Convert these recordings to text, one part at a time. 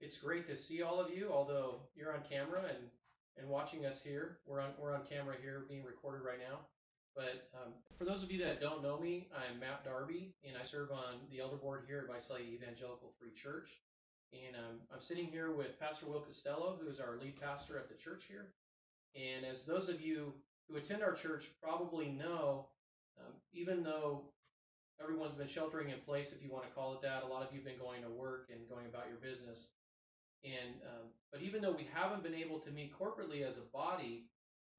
It's great to see all of you, although you're on camera and watching us here. We're on camera here being recorded right now. But for those of you that don't know me, I'm Matt Darby, and I serve on the elder board here at Visalia Evangelical Free Church. And I'm sitting here with Pastor Will Costello, who is our lead pastor at the church here. And as those of you who attend our church probably know, even though everyone's been sheltering in place, if you want to call it that, a lot of you have been going to work and going about your business. And but even though we haven't been able to meet corporately as a body,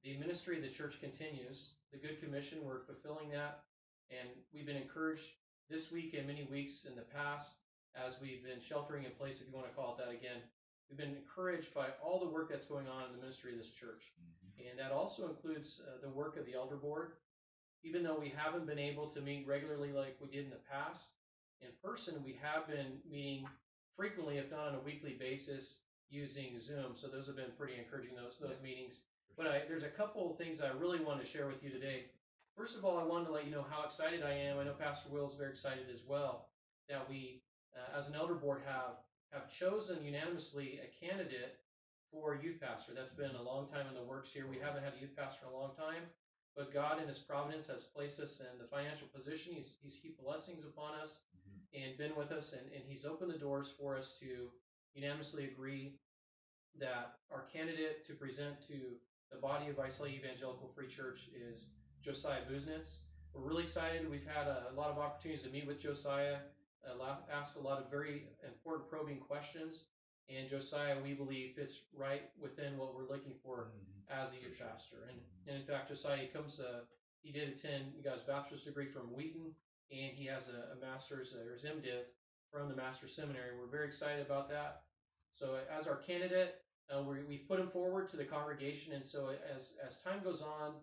the ministry of the church continues. The Good Commission, we're fulfilling that. And we've been encouraged this week and many weeks in the past as we've been sheltering in place, if you want to call it that again. We've been encouraged by all the work that's going on in the ministry of this church. Mm-hmm. And that also includes the work of the elder board. Even though we haven't been able to meet regularly like we did in the past, in person, we have been meeting frequently, if not on a weekly basis, using Zoom. So those have been pretty encouraging, those meetings. But there's a couple of things I really want to share with you today. First of all, I wanted to let you know how excited I am. I know Pastor Will is very excited as well, that we, as an elder board, have chosen unanimously a candidate for youth pastor. That's been a long time in the works here. We haven't had a youth pastor in a long time, but God in his providence has placed us in the financial position. He's heaped blessings upon us and been with us, and he's opened the doors for us to unanimously agree that our candidate to present to the body of Visalia Evangelical Free Church is Josiah Buznitz. We're really excited. We've had a lot of opportunities to meet with Josiah, ask a lot of very important probing questions, and Josiah, we believe, fits right within what we're looking for as a youth pastor. And in fact, Josiah he did attend, he got his bachelor's degree from Wheaton, and he has a master's or MDiv from the Master's Seminary. We're very excited about that. So as our candidate, we've put him forward to the congregation, and so as time goes on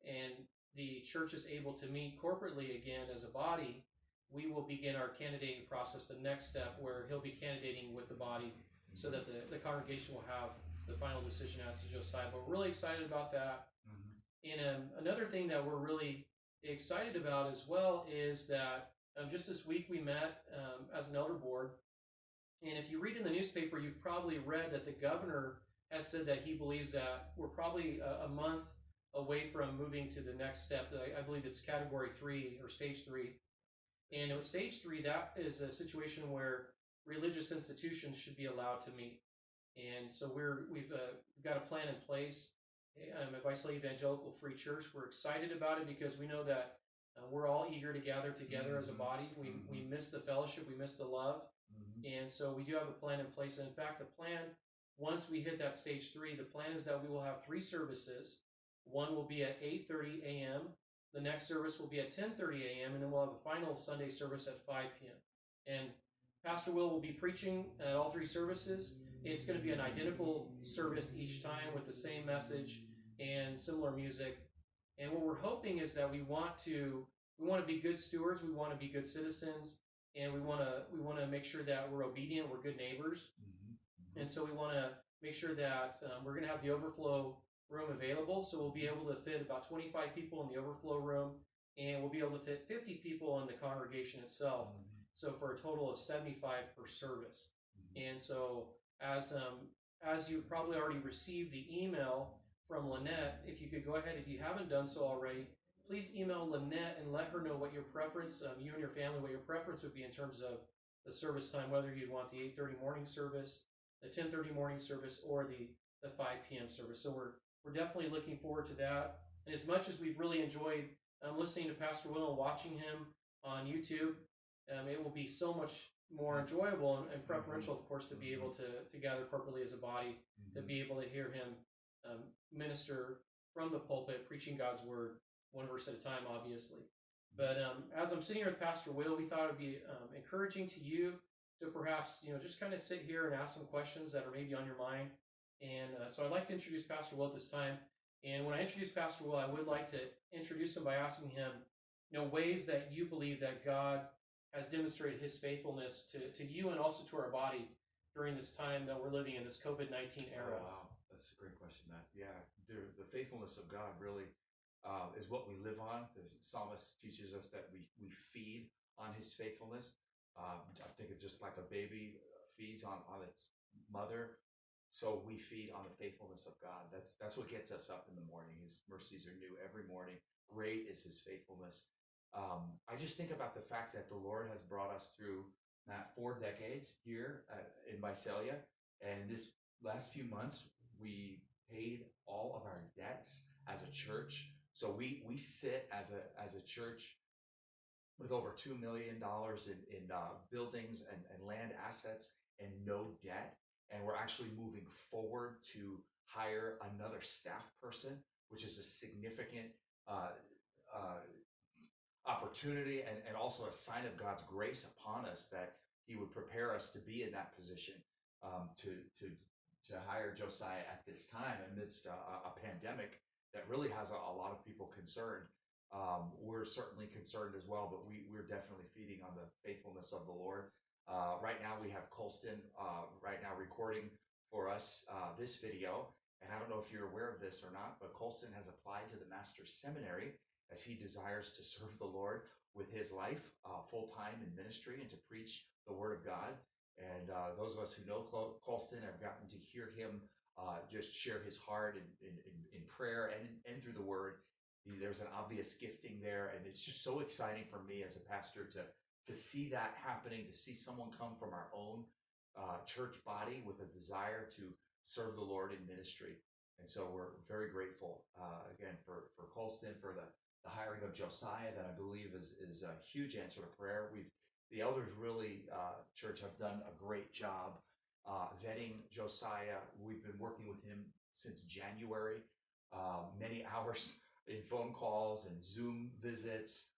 and the church is able to meet corporately again as a body, we will begin our candidating process, the next step, where he'll be candidating with the body so that the congregation will have the final decision as to Josiah. But we're really excited about that. Mm-hmm. And another thing that we're really excited about as well is that just this week we met as an elder board. And if you read in the newspaper, you've probably read that the governor has said that he believes that we're probably a month away from moving to the next step. I believe it's category 3 or stage 3. And with stage 3, that is a situation where religious institutions should be allowed to meet. And so we've got a plan in place. At Visalia Evangelical Free Church, we're excited about it because we know that we're all eager to gather together as a body. We miss the fellowship, we miss the love. And so we do have a plan in place. And in fact, the plan, once we hit that stage 3, the plan is that we will have 3 services. One will be at 8:30 a.m. The next service will be at 10:30 a.m. And then we'll have a final Sunday service at 5 p.m. And Pastor will be preaching at all 3 services. It's going to be an identical service each time with the same message and similar music. And what we're hoping is that we want to be good stewards. We want to be good citizens. And we want to make sure that we're obedient, we're good neighbors. And so we want to make sure that we're going to have the overflow room available. So we'll be able to fit about 25 people in the overflow room, and we'll be able to fit 50 people in the congregation itself. So for a total of 75 per service. And so as you probably already received the email from Lynette, if you could go ahead, if you haven't done so already, please email Lynette and let her know what your preference, you and your family, what your preference would be in terms of the service time, whether you'd want the 8:30 morning service, the 10:30 morning service, or the 5 p.m. service. So we're definitely looking forward to that. And as much as we've really enjoyed listening to Pastor Will and watching him on YouTube, it will be so much more enjoyable and preferential, of course, to be able to gather corporately as a body, to be able to hear him minister from the pulpit, preaching God's word, one verse at a time, obviously. But as I'm sitting here with Pastor Will, we thought it would be encouraging to you to perhaps, just kind of sit here and ask some questions that are maybe on your mind. And so I'd like to introduce Pastor Will at this time. And when I introduce Pastor Will, I would like to introduce him by asking him, ways that you believe that God has demonstrated his faithfulness to you and also to our body during this time that we're living in, this COVID-19 era. Oh, wow. That's a great question, Matt. Yeah, the faithfulness of God really is what we live on. The psalmist teaches us that we feed on his faithfulness. I think it's just like a baby feeds on its mother. So we feed on the faithfulness of God. That's what gets us up in the morning. His mercies are new every morning. Great is his faithfulness. I just think about the fact that the Lord has brought us through Matt 4 decades here in Visalia, and this last few months we paid all of our debts as a church. So we sit as a church with over $2 million in buildings and land assets and no debt. And we're actually moving forward to hire another staff person, which is a significant uh, uh, opportunity and also a sign of God's grace upon us that He would prepare us to be in that position to hire Josiah at this time amidst a pandemic that really has a lot of people concerned. We're certainly concerned as well, but we're definitely feeding on the faithfulness of the Lord. Right now we have Colston right now recording for us this video. And I don't know if you're aware of this or not, but Colston has applied to the Master's Seminary as he desires to serve the Lord with his life full-time in ministry and to preach the Word of God. And those of us who know Colston have gotten to hear him just share his heart in prayer and through the Word. There's an obvious gifting there, and it's just so exciting for me as a pastor to see that happening, to see someone come from our own church body with a desire to serve the Lord in ministry. And so we're very grateful again for Colston, for the hiring of Josiah, that I believe is a huge answer to prayer. The elders really, church, have done a great job vetting Josiah. We've been working with him since January, many hours in phone calls and Zoom visits.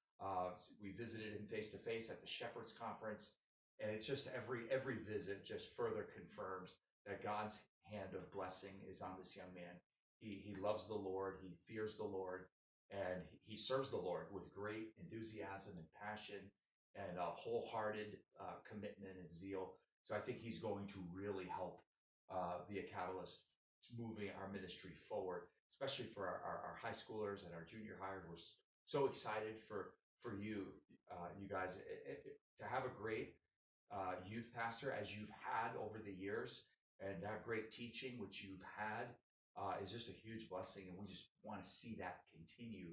We visited him face to face at the Shepherds Conference, and it's just every visit just further confirms that God's hand of blessing is on this young man. He loves the Lord, he fears the Lord, and he serves the Lord with great enthusiasm and passion and a wholehearted commitment and zeal. So I think he's going to really help be a catalyst moving our ministry forward, especially for our high schoolers and our junior hires. We're so excited for you, you guys, to have a great youth pastor as you've had over the years, and to have great teaching, which you've had, is just a huge blessing. And we just want to see that continue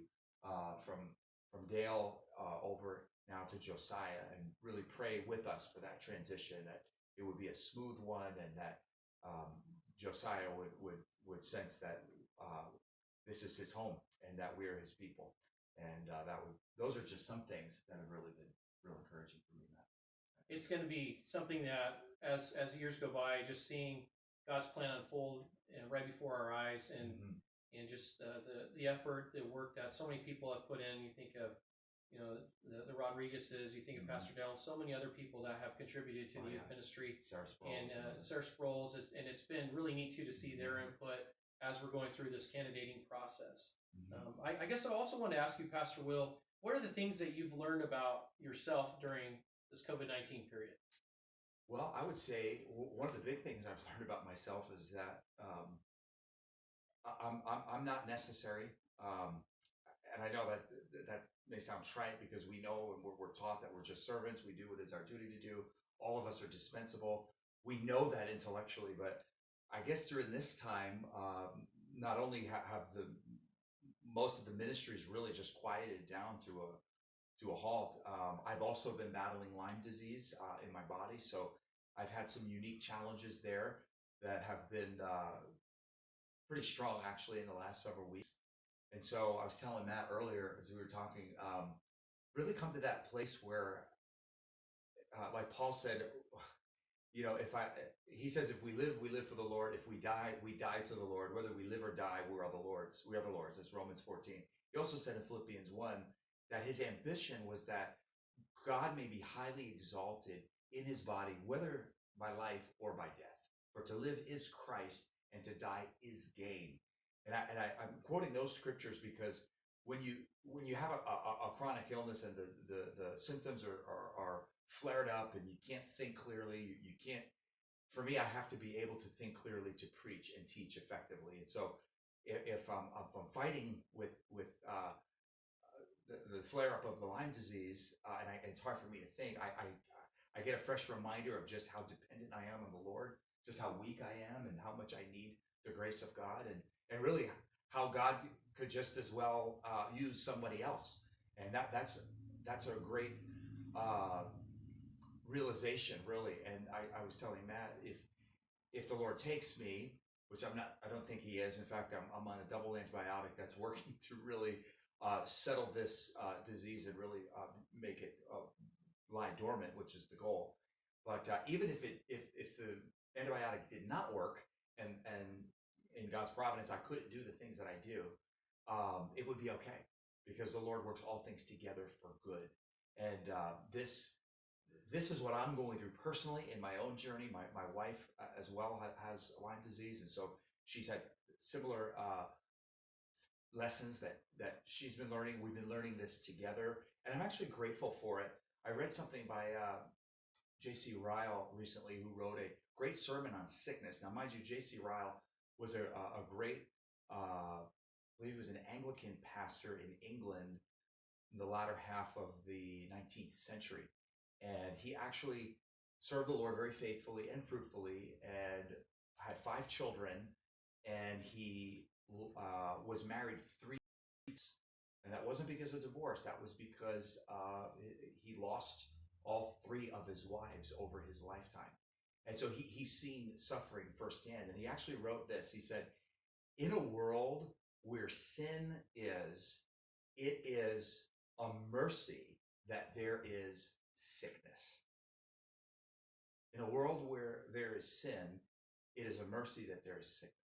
from Dale over now to Josiah, and really pray with us for that transition, that it would be a smooth one, and that Josiah would sense that this is his home and that we are his people. And those are just some things that have really been real encouraging for me, Matt. It's going to be something that, as years go by, just seeing God's plan unfold right before our eyes, and and just the effort, the work that so many people have put in. You think of, the Rodriguezes, you think of Pastor Dell, so many other people that have contributed to the youth ministry, Sarah Sproles, and Sarah Sproles, and it's been really neat too to see their input as we're going through this candidating process. I guess I also want to ask you, Pastor Will, what are the things that you've learned about yourself during this COVID-19 period? Well, I would say one of the big things I've learned about myself is that I'm not necessary, and I know that may sound trite, because we know and we're taught that we're just servants. We do what is our duty to do. All of us are dispensable. We know that intellectually, but I guess during this time, not only have most of the ministries really just quieted down to a halt. I've also been battling Lyme disease in my body, so I've had some unique challenges there that have been pretty strong, actually, in the last several weeks. And so I was telling Matt earlier as we were talking, really come to that place where, like Paul said, he says, if we live, we live for the Lord. If we die, we die to the Lord. Whether we live or die, we are the Lord's. We are the Lord's. That's Romans 14. He also said in Philippians 1 that his ambition was that God may be highly exalted in his body, whether by life or by death. For to live is Christ, and to die is gain. And I'm quoting those scriptures because when you have a chronic illness and the symptoms are flared up and you can't think clearly, you can't. For me, I have to be able to think clearly to preach and teach effectively. And so, if I'm fighting with the flare up of the Lyme disease, and it's hard for me to think, I get a fresh reminder of just how dependent I am on the Lord, just how weak I am and how much I need the grace of God, and really how God could just as well use somebody else. And that's a great uh, realization, really. And I was telling Matt, if the Lord takes me, which I don't think He is. In fact, I'm on a double antibiotic that's working to really settle this disease and really make it lie dormant, which is the goal. But even if the antibiotic did not work, and in God's providence I couldn't do the things that I do, it would be okay, because the Lord works all things together for good. And this is what I'm going through personally in my own journey. My wife as well has Lyme disease, and so she's had similar lessons that she's been learning. We've been learning this together, and I'm actually grateful for it. I read something by J.C. Ryle recently, who wrote a great sermon on sickness. Now, mind you, J.C. Ryle was a great, I believe he was an Anglican pastor in England in the latter half of the 19th century. And he actually served the Lord very faithfully and fruitfully, and had 5 children, and he was married 3 times. And that wasn't because of divorce. That was because he lost all 3 of his wives over his lifetime. And so he's seen suffering firsthand. And he actually wrote this. He said, in a world where sin is, it is a mercy that there is sickness. In a world where there is sin, it is a mercy that there is sickness.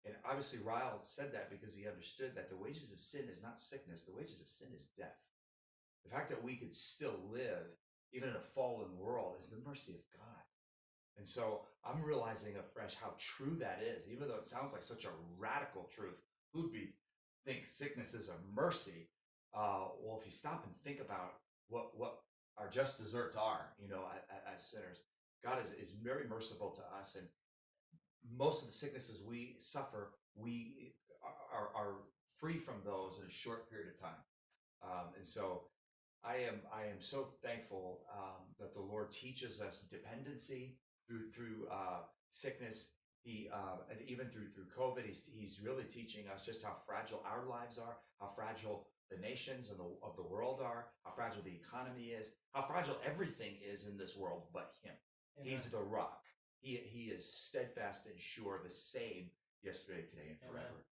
And obviously Ryle said that because he understood that the wages of sin is not sickness. The wages of sin is death. The fact that we could still live, even in a fallen world, is the mercy of God. And so I'm realizing afresh how true that is, even though it sounds like such a radical truth. Who'd think sickness is a mercy? Well, if you stop and think about what our just desserts are, as sinners, God is very merciful to us, and most of the sicknesses we suffer, we are free from those in a short period of time. And so I am so thankful that the Lord teaches us dependency through sickness. He and even through COVID, he's really teaching us just how fragile our lives are, how fragile the nations of the world are, how fragile the economy is, how fragile everything is in this world but Him. Amen. He's the rock. He is steadfast and sure, the same yesterday, today, and forever. Amen.